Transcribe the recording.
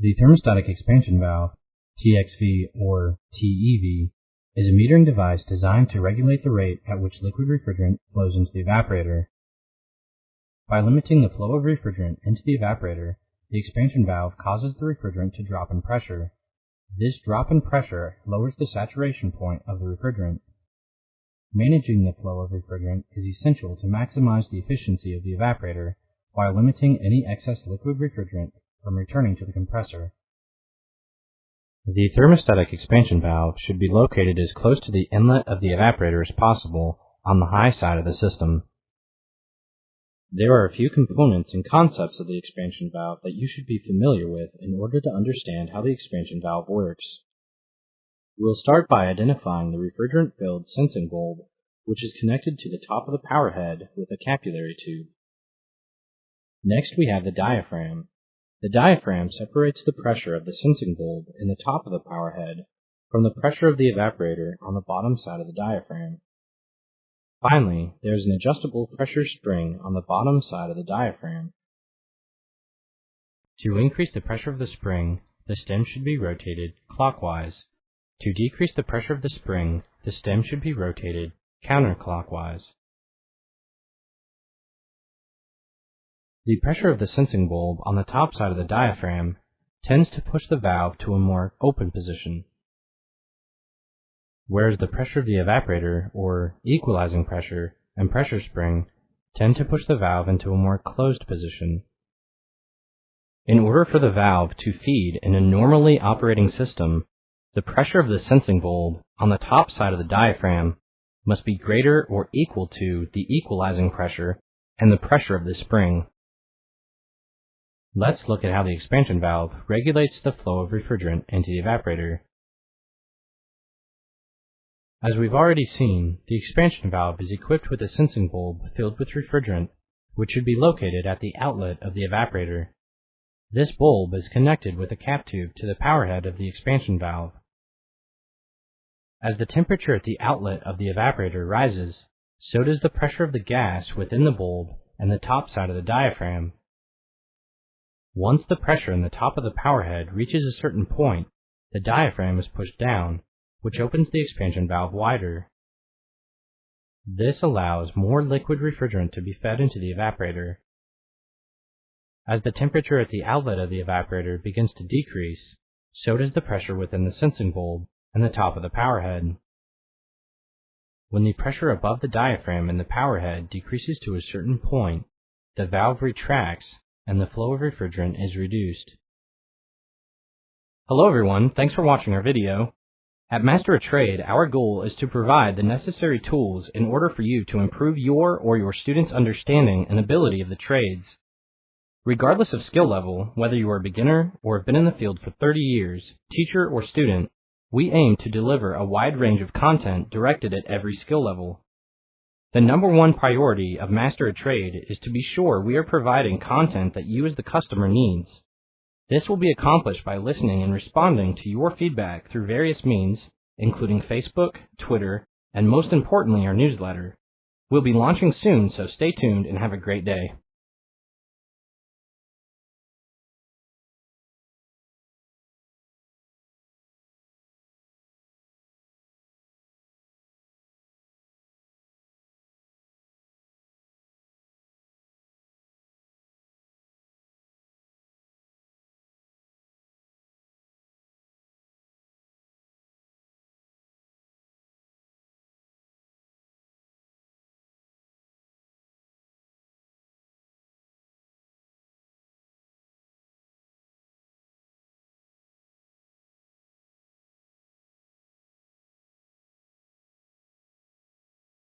The thermostatic expansion valve, TXV or TEV, is a metering device designed to regulate the rate at which liquid refrigerant flows into the evaporator. By limiting the flow of refrigerant into the evaporator, the expansion valve causes the refrigerant to drop in pressure. This drop in pressure lowers the saturation point of the refrigerant. Managing the flow of refrigerant is essential to maximize the efficiency of the evaporator while limiting any excess liquid refrigerant from returning to the compressor. The thermostatic expansion valve should be located as close to the inlet of the evaporator as possible on the high side of the system. There are a few components and concepts of the expansion valve that you should be familiar with in order to understand how the expansion valve works. We'll start by identifying the refrigerant-filled sensing bulb, which is connected to the top of the power head with a capillary tube. Next we have the diaphragm. The diaphragm separates the pressure of the sensing bulb in the top of the power head from the pressure of the evaporator on the bottom side of the diaphragm. Finally, there is an adjustable pressure spring on the bottom side of the diaphragm. To increase the pressure of the spring, the stem should be rotated clockwise. To decrease the pressure of the spring, the stem should be rotated counterclockwise. The pressure of the sensing bulb on the top side of the diaphragm tends to push the valve to a more open position, whereas the pressure of the evaporator, or equalizing pressure, and pressure spring tend to push the valve into a more closed position. In order for the valve to feed in a normally operating system, the pressure of the sensing bulb on the top side of the diaphragm must be greater or equal to the equalizing pressure and the pressure of the spring. Let's look at how the expansion valve regulates the flow of refrigerant into the evaporator. As we've already seen, the expansion valve is equipped with a sensing bulb filled with refrigerant, which should be located at the outlet of the evaporator. This bulb is connected with a cap tube to the power head of the expansion valve. As the temperature at the outlet of the evaporator rises, so does the pressure of the gas within the bulb and the top side of the diaphragm. Once the pressure in the top of the power head reaches a certain point, the diaphragm is pushed down, which opens the expansion valve wider. This allows more liquid refrigerant to be fed into the evaporator. As the temperature at the outlet of the evaporator begins to decrease, so does the pressure within the sensing bulb and the top of the power head. When the pressure above the diaphragm in the power head decreases to a certain point, the valve retracts and the flow of refrigerant is reduced. Hello everyone, thanks for watching our video. At Master a Trade, our goal is to provide the necessary tools in order for you to improve your or your students' understanding and ability of the trades. Regardless of skill level, whether you are a beginner or have been in the field for 30 years, teacher or student, we aim to deliver a wide range of content directed at every skill level. The number one priority of Master a Trade is to be sure we are providing content that you as the customer needs. This will be accomplished by listening and responding to your feedback through various means, including Facebook, Twitter, and most importantly our newsletter. We'll be launching soon, so stay tuned and have a great day.